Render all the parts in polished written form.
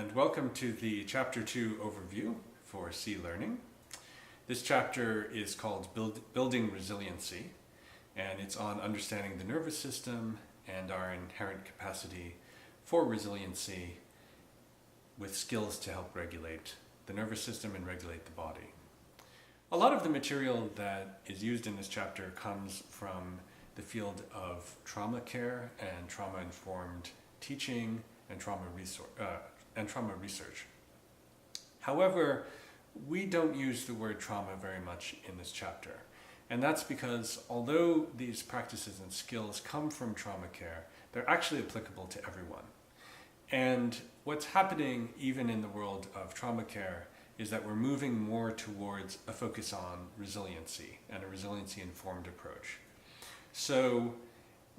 and welcome to the Chapter 2 overview for C Learning. This chapter is called Building Resiliency, and it's on understanding the nervous system and our inherent capacity for resiliency with skills to help regulate the nervous system and regulate the body. A lot of the material that is used in this chapter comes from the field of trauma care and trauma-informed teaching and trauma research. However, we don't use the word trauma very much in this chapter. And that's because although these practices and skills come from trauma care, they're actually applicable to everyone. And what's happening even in the world of trauma care is that we're moving more towards a focus on resiliency and a resiliency-informed approach. So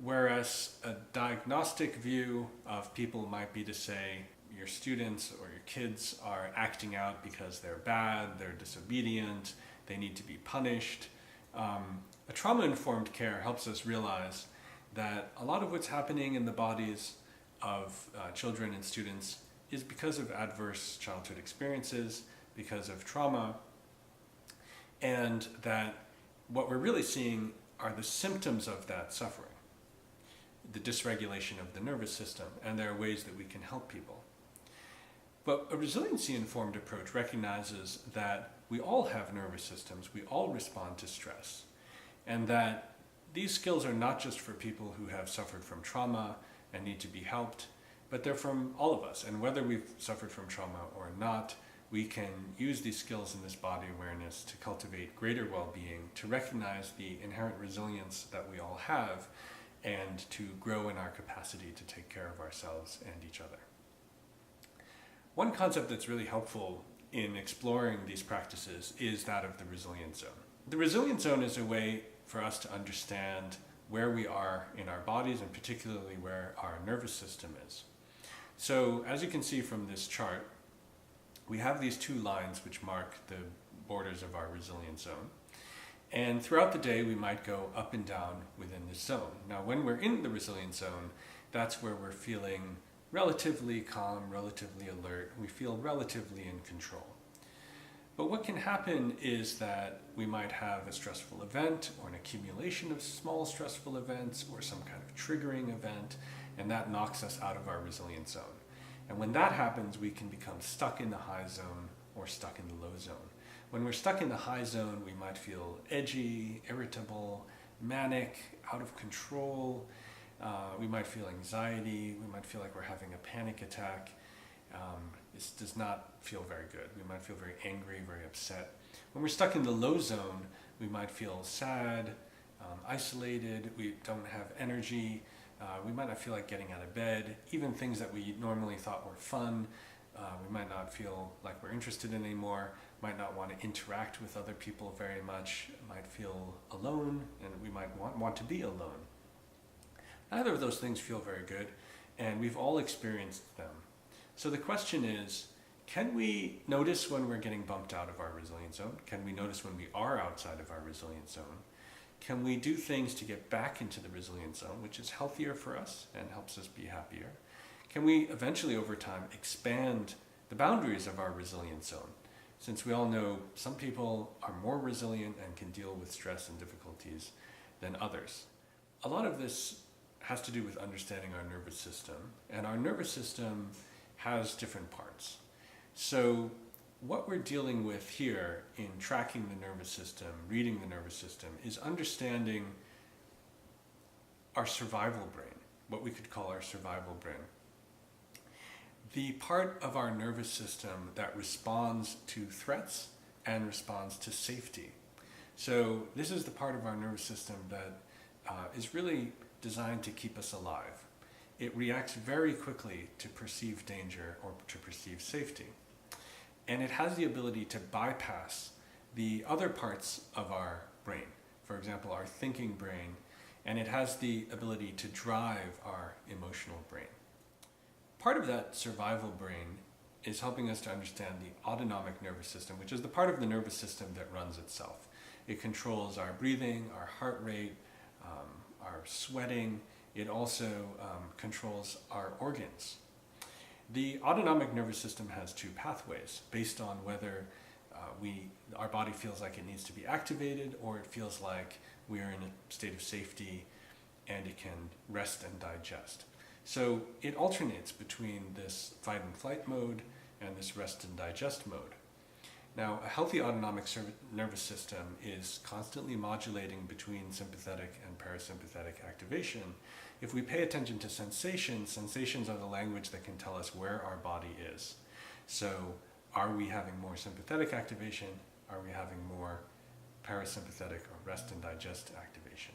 whereas a diagnostic view of people might be to say your students or your kids are acting out because they're bad, they're disobedient, they need to be punished, a trauma-informed care helps us realize that a lot of what's happening in the bodies of children and students is because of adverse childhood experiences, because of trauma, and that what we're really seeing are the symptoms of that suffering, the dysregulation of the nervous system, and there are ways that we can help people. But a resiliency-informed approach recognizes that we all have nervous systems, we all respond to stress, and that these skills are not just for people who have suffered from trauma and need to be helped, but they're from all of us. And whether we've suffered from trauma or not, we can use these skills in this body awareness to cultivate greater well-being, to recognize the inherent resilience that we all have, and to grow in our capacity to take care of ourselves and each other. One concept that's really helpful in exploring these practices is that of the resilience zone. The resilience zone is a way for us to understand where we are in our bodies and particularly where our nervous system is. So as you can see from this chart, we have these two lines which mark the borders of our resilience zone. And throughout the day, we might go up and down within this zone. Now, when we're in the resilience zone, that's where we're feeling relatively calm, relatively alert. We feel relatively in control. But what can happen is that we might have a stressful event or an accumulation of small stressful events or some kind of triggering event, and that knocks us out of our resilience zone. And when that happens, we can become stuck in the high zone or stuck in the low zone. When we're stuck in the high zone, we might feel edgy, irritable, manic, out of control. We might feel anxiety. We might feel like we're having a panic attack. This does not feel very good. We might feel very angry, very upset. When we're stuck in the low zone, we might feel sad, isolated. We don't have energy. We might not feel like getting out of bed. Even things that we normally thought were fun, we might not feel like we're interested in anymore, might not want to interact with other people very much, might feel alone, and we might want to be alone. Neither of those things feel very good, and we've all experienced them. So the question is, can we notice when we're getting bumped out of our resilience zone? Can we notice when we are outside of our resilience zone? Can we do things to get back into the resilience zone, which is healthier for us and helps us be happier? Can we eventually, over time, expand the boundaries of our resilience zone? Since we all know some people are more resilient and can deal with stress and difficulties than others. A lot of this has to do with understanding our nervous system, and our nervous system has different parts. So what we're dealing with here in tracking the nervous system, reading the nervous system, is understanding our survival brain, what we could call our survival brain. The part of our nervous system that responds to threats and responds to safety. So this is the part of our nervous system that is really designed to keep us alive. It reacts very quickly to perceived danger or to perceived safety. And it has the ability to bypass the other parts of our brain, for example, our thinking brain, and it has the ability to drive our emotional brain. Part of that survival brain is helping us to understand the autonomic nervous system, which is the part of the nervous system that runs itself. It controls our breathing, our heart rate, our sweating. It also controls our organs. The autonomic nervous system has two pathways based on whether our body feels like it needs to be activated or it feels like we are in a state of safety and it can rest and digest. So it alternates between this fight and flight mode and this rest and digest mode. Now, a healthy autonomic nervous system is constantly modulating between sympathetic and parasympathetic activation. If we pay attention to sensations, sensations are the language that can tell us where our body is. So, are we having more sympathetic activation? Are we having more parasympathetic or rest and digest activation?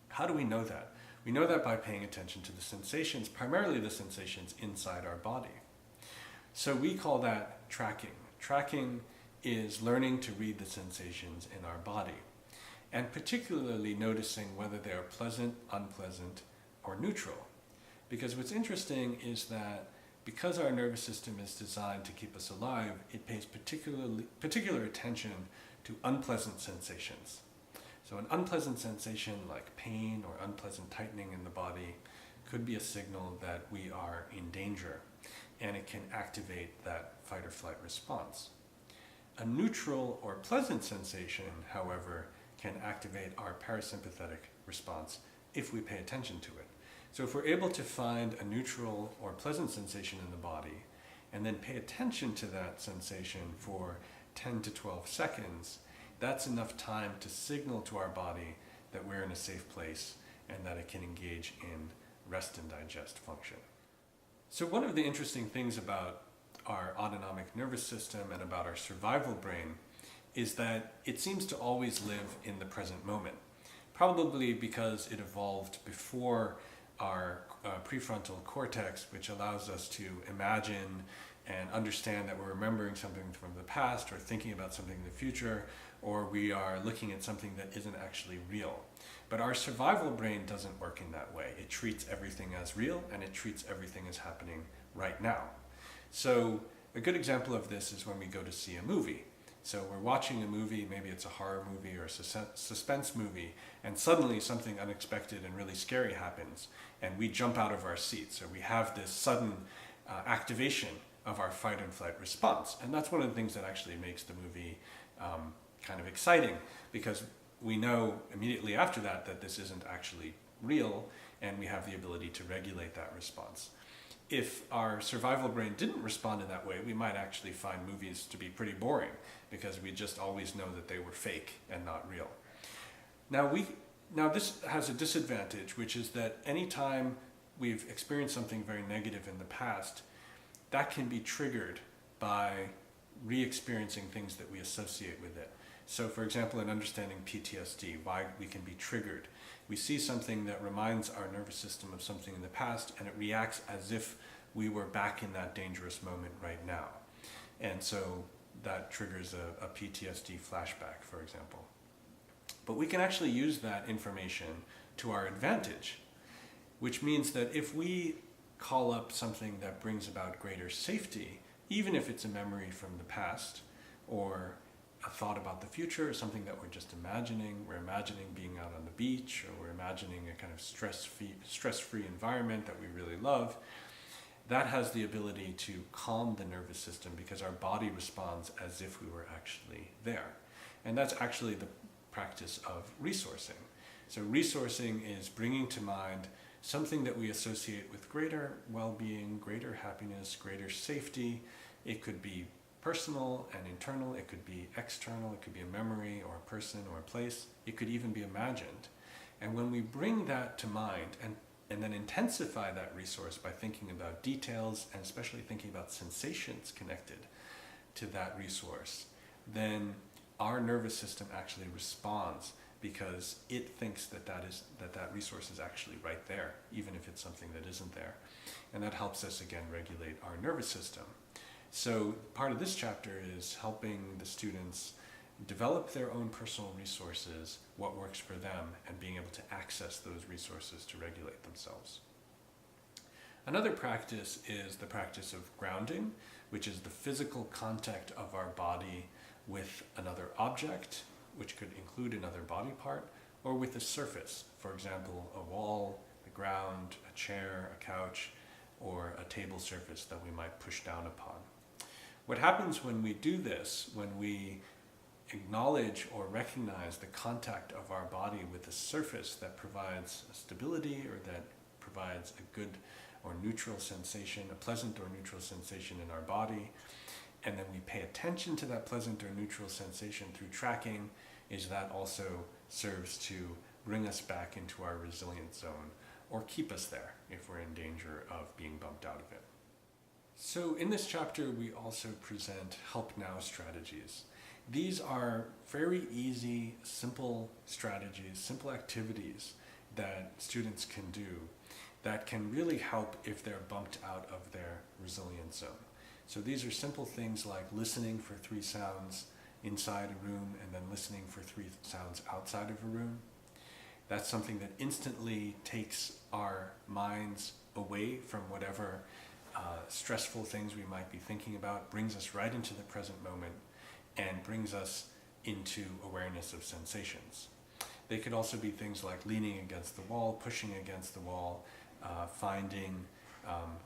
How do we know that? We know that by paying attention to the sensations, primarily the sensations inside our body. So we call that tracking. Tracking is learning to read the sensations in our body, and particularly noticing whether they are pleasant, unpleasant, or neutral. Because what's interesting is that because our nervous system is designed to keep us alive, it pays particular attention to unpleasant sensations. So an unpleasant sensation like pain or unpleasant tightening in the body could be a signal that we are in danger, and it can activate that fight or flight response. A neutral or pleasant sensation, however, can activate our parasympathetic response if we pay attention to it. So if we're able to find a neutral or pleasant sensation in the body and then pay attention to that sensation for 10 to 12 seconds, that's enough time to signal to our body that we're in a safe place and that it can engage in rest and digest function. So one of the interesting things about our autonomic nervous system and about our survival brain is that it seems to always live in the present moment, probably because it evolved before our prefrontal cortex, which allows us to imagine and understand that we're remembering something from the past or thinking about something in the future, or we are looking at something that isn't actually real. But our survival brain doesn't work in that way. It treats everything as real, and it treats everything as happening right now. So a good example of this is when we go to see a movie. So we're watching a movie, maybe it's a horror movie or a suspense movie, and suddenly something unexpected and really scary happens, and we jump out of our seats, or we have this sudden activation of our fight and flight response. And that's one of the things that actually makes the movie kind of exciting, because we know immediately after that that this isn't actually real, and we have the ability to regulate that response. If our survival brain didn't respond in that way, we might actually find movies to be pretty boring, because we just always know that they were fake and not real. Now this has a disadvantage, which is that anytime we've experienced something very negative in the past, that can be triggered by re-experiencing things that we associate with it. So for example, in understanding PTSD, why we can be triggered. We see something that reminds our nervous system of something in the past, and it reacts as if we were back in that dangerous moment right now. And so that triggers a PTSD flashback, for example. But we can actually use that information to our advantage, which means that if we call up something that brings about greater safety, even if it's a memory from the past or a thought about the future, or something that we're just imagining. We're imagining being out on the beach, or we're imagining a kind of stress-free environment that we really love. That has the ability to calm the nervous system because our body responds as if we were actually there. And that's actually the practice of resourcing. So resourcing is bringing to mind something that we associate with greater well-being, greater happiness, greater safety. It could be personal and internal, it could be external, it could be a memory or a person or a place, it could even be imagined. And when we bring that to mind and then intensify that resource by thinking about details and especially thinking about sensations connected to that resource, then our nervous system actually responds because it thinks that resource is actually right there, even if it's something that isn't there. And that helps us again regulate our nervous system. So part of this chapter is helping the students develop their own personal resources, what works for them, and being able to access those resources to regulate themselves. Another practice is the practice of grounding, which is the physical contact of our body with another object, which could include another body part, or with a surface, for example, a wall, the ground, a chair, a couch, or a table surface that we might push down upon. What happens when we do this, when we acknowledge or recognize the contact of our body with a surface that provides stability or that provides a good or neutral sensation, a pleasant or neutral sensation in our body, and then we pay attention to that pleasant or neutral sensation through tracking, is that also serves to bring us back into our resilient zone or keep us there if we're in danger of being bumped out of it. So in this chapter, we also present help now strategies. These are very easy, simple strategies, simple activities that students can do that can really help if they're bumped out of their resilient zone. So these are simple things like listening for 3 sounds inside a room and then listening for 3 sounds outside of a room. That's something that instantly takes our minds away from whatever stressful things we might be thinking about, brings us right into the present moment, and brings us into awareness of sensations. They could also be things like leaning against the wall, pushing against the wall, finding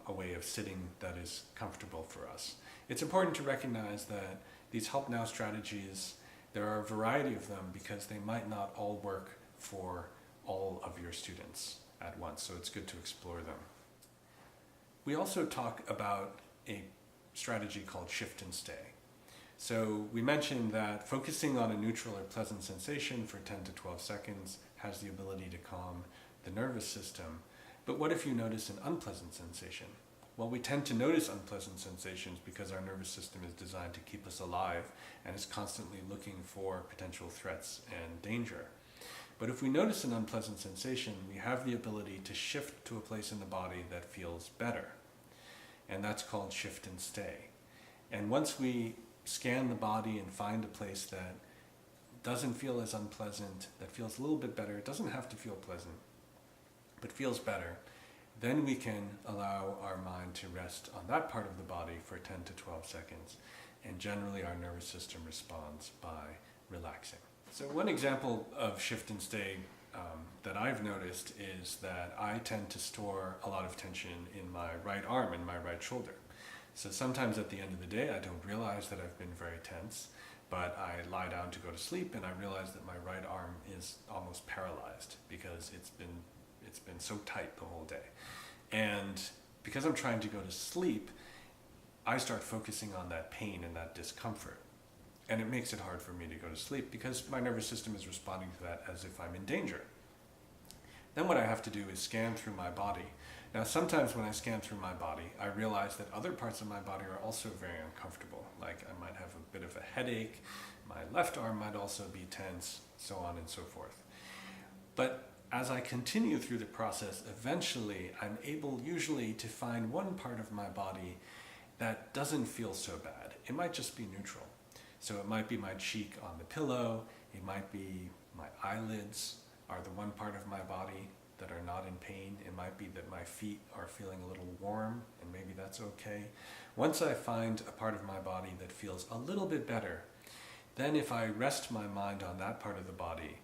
a way of sitting that is comfortable for us. It's important to recognize that these help now strategies, there are a variety of them because they might not all work for all of your students at once, so it's good to explore them. We also talk about a strategy called shift and stay. So we mentioned that focusing on a neutral or pleasant sensation for 10 to 12 seconds has the ability to calm the nervous system. But what if you notice an unpleasant sensation? Well, we tend to notice unpleasant sensations because our nervous system is designed to keep us alive and is constantly looking for potential threats and danger. But if we notice an unpleasant sensation, we have the ability to shift to a place in the body that feels better. And that's called shift and stay. And once we scan the body and find a place that doesn't feel as unpleasant, that feels a little bit better, it doesn't have to feel pleasant, but feels better, then we can allow our mind to rest on that part of the body for 10 to 12 seconds. And generally our nervous system responds by relaxing. So one example of shift and stay that I've noticed is that I tend to store a lot of tension in my right arm and my right shoulder. So sometimes at the end of the day I don't realize that I've been very tense, but I lie down to go to sleep and I realize that my right arm is almost paralyzed because it's been so tight the whole day. And because I'm trying to go to sleep, I start focusing on that pain and that discomfort. And it makes it hard for me to go to sleep because my nervous system is responding to that as if I'm in danger. Then what I have to do is scan through my body. Now sometimes when I scan through my body, I realize that other parts of my body are also very uncomfortable. Like I might have a bit of a headache, my left arm might also be tense, so on and so forth. But as I continue through the process, eventually I'm able usually to find one part of my body that doesn't feel so bad. It might just be neutral. So it might be my cheek on the pillow, it might be my eyelids are the one part of my body that are not in pain. It might be that my feet are feeling a little warm and maybe that's okay. Once I find a part of my body that feels a little bit better, then if I rest my mind on that part of the body,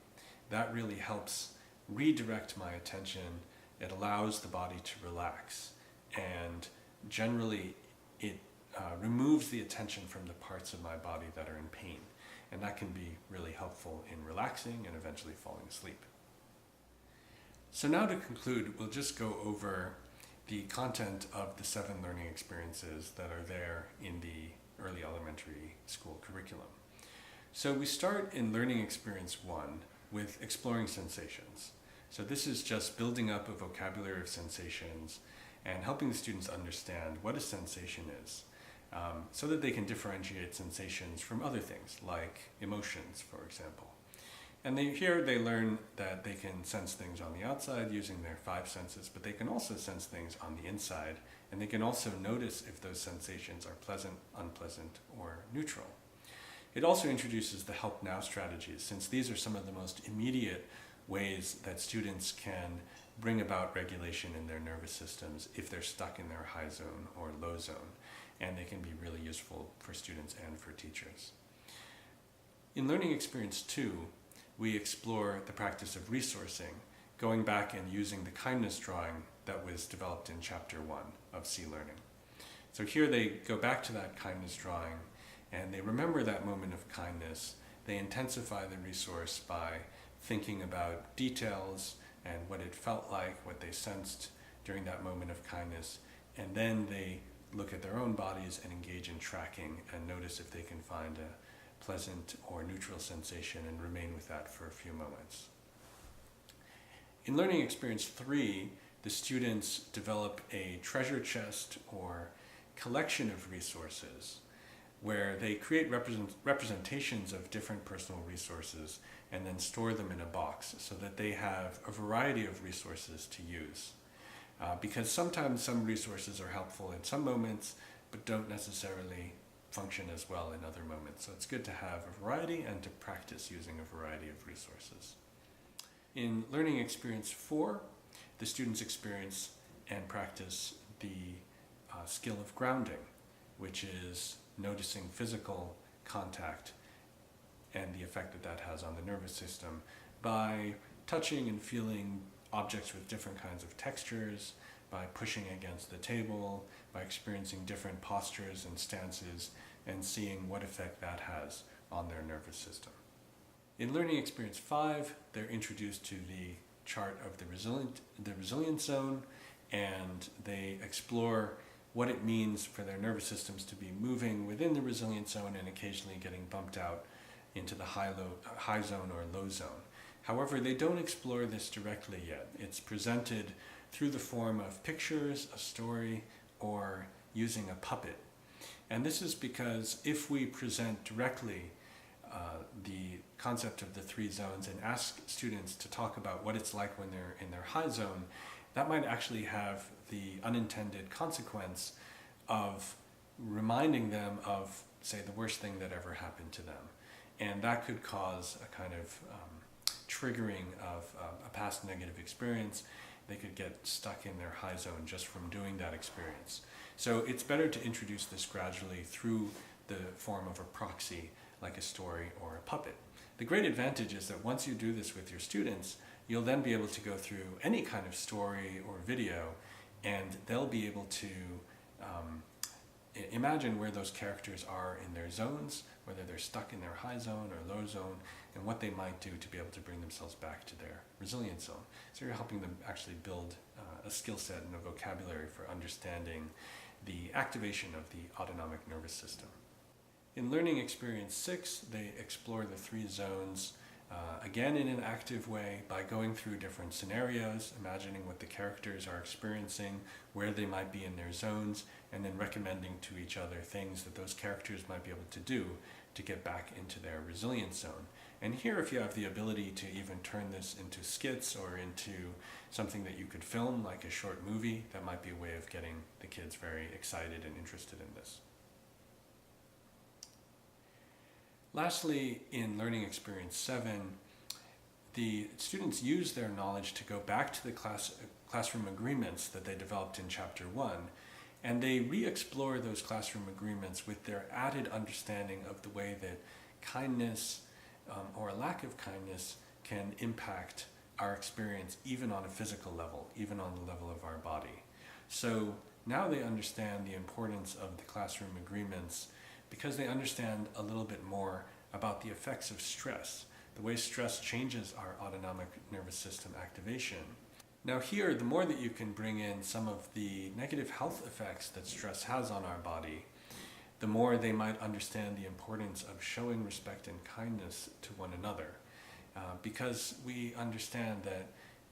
that really helps redirect my attention. It allows the body to relax, and generally it removes the attention from the parts of my body that are in pain, and that can be really helpful in relaxing and eventually falling asleep. So now to conclude, we'll just go over the content of the 7 learning experiences that are there in the early elementary school curriculum. So we start in learning experience 1 with exploring sensations. So this is just building up a vocabulary of sensations and helping the students understand what a sensation is, so that they can differentiate sensations from other things, like emotions, for example. And here they learn that they can sense things on the outside using their 5 senses, but they can also sense things on the inside, and they can also notice if those sensations are pleasant, unpleasant, or neutral. It also introduces the help now strategies, since these are some of the most immediate ways that students can bring about regulation in their nervous systems if they're stuck in their high zone or low zone, and they can be really useful for students and for teachers. In learning experience 2, we explore the practice of resourcing, going back and using the kindness drawing that was developed in Chapter 1 of Sea Learning. So here they go back to that kindness drawing and they remember that moment of kindness. They intensify the resource by thinking about details and what it felt like, what they sensed during that moment of kindness, and then they look at their own bodies and engage in tracking and notice if they can find a pleasant or neutral sensation and remain with that for a few moments. In learning experience 3, the students develop a treasure chest or collection of resources where they create representations of different personal resources and then store them in a box so that they have a variety of resources to use. Because sometimes some resources are helpful in some moments but don't necessarily function as well in other moments. So it's good to have a variety and to practice using a variety of resources. In learning experience 4, the students experience and practice the skill of grounding, which is noticing physical contact and the effect that that has on the nervous system by touching and feeling objects with different kinds of textures, by pushing against the table, by experiencing different postures and stances, and seeing what effect that has on their nervous system. In learning experience 5, they're introduced to the chart of the resilience zone, and they explore what it means for their nervous systems to be moving within the resilience zone and occasionally getting bumped out into the high zone or low zone. However, they don't explore this directly yet. It's presented through the form of pictures, a story, or using a puppet. And this is because if we present directly the concept of the 3 zones and ask students to talk about what it's like when they're in their high zone, that might actually have the unintended consequence of reminding them of, say, the worst thing that ever happened to them. And that could cause a kind of triggering of a past negative experience. They could get stuck in their high zone just from doing that experience. So it's better to introduce this gradually through the form of a proxy, like a story or a puppet. The great advantage is that once you do this with your students, you'll then be able to go through any kind of story or video, and they'll be able to imagine where those characters are in their zones, whether they're stuck in their high zone or low zone, and what they might do to be able to bring themselves back to their resilience zone. So you're helping them actually build a skill set and a vocabulary for understanding the activation of the autonomic nervous system. In learning experience 6, they explore the 3 zones again in an active way by going through different scenarios, imagining what the characters are experiencing, where they might be in their zones, and then recommending to each other things that those characters might be able to do to get back into their resilience zone. And here, if you have the ability to even turn this into skits or into something that you could film, like a short movie, that might be a way of getting the kids very excited and interested in this. Lastly, in learning experience 7, the students use their knowledge to go back to the classroom agreements that they developed in Chapter 1, and they re-explore those classroom agreements with their added understanding of the way that kindness or a lack of kindness can impact our experience even on a physical level, even on the level of our body. So now they understand the importance of the classroom agreements because they understand a little bit more about the effects of stress, the way stress changes our autonomic nervous system activation. Now here, the more that you can bring in some of the negative health effects that stress has on our body, the more they might understand the importance of showing respect and kindness to one another. Because we understand that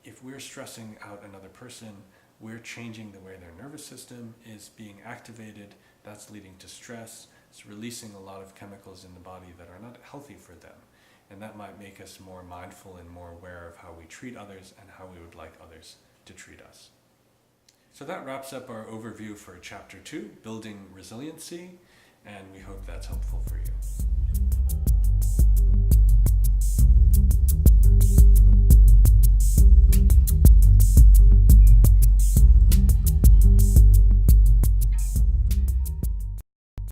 if we're stressing out another person, we're changing the way their nervous system is being activated. That's leading to stress. It's releasing a lot of chemicals in the body that are not healthy for them. And that might make us more mindful and more aware of how we treat others and how we would like others to treat us. So that wraps up our overview for Chapter 2, Building Resiliency, and we hope that's helpful for you.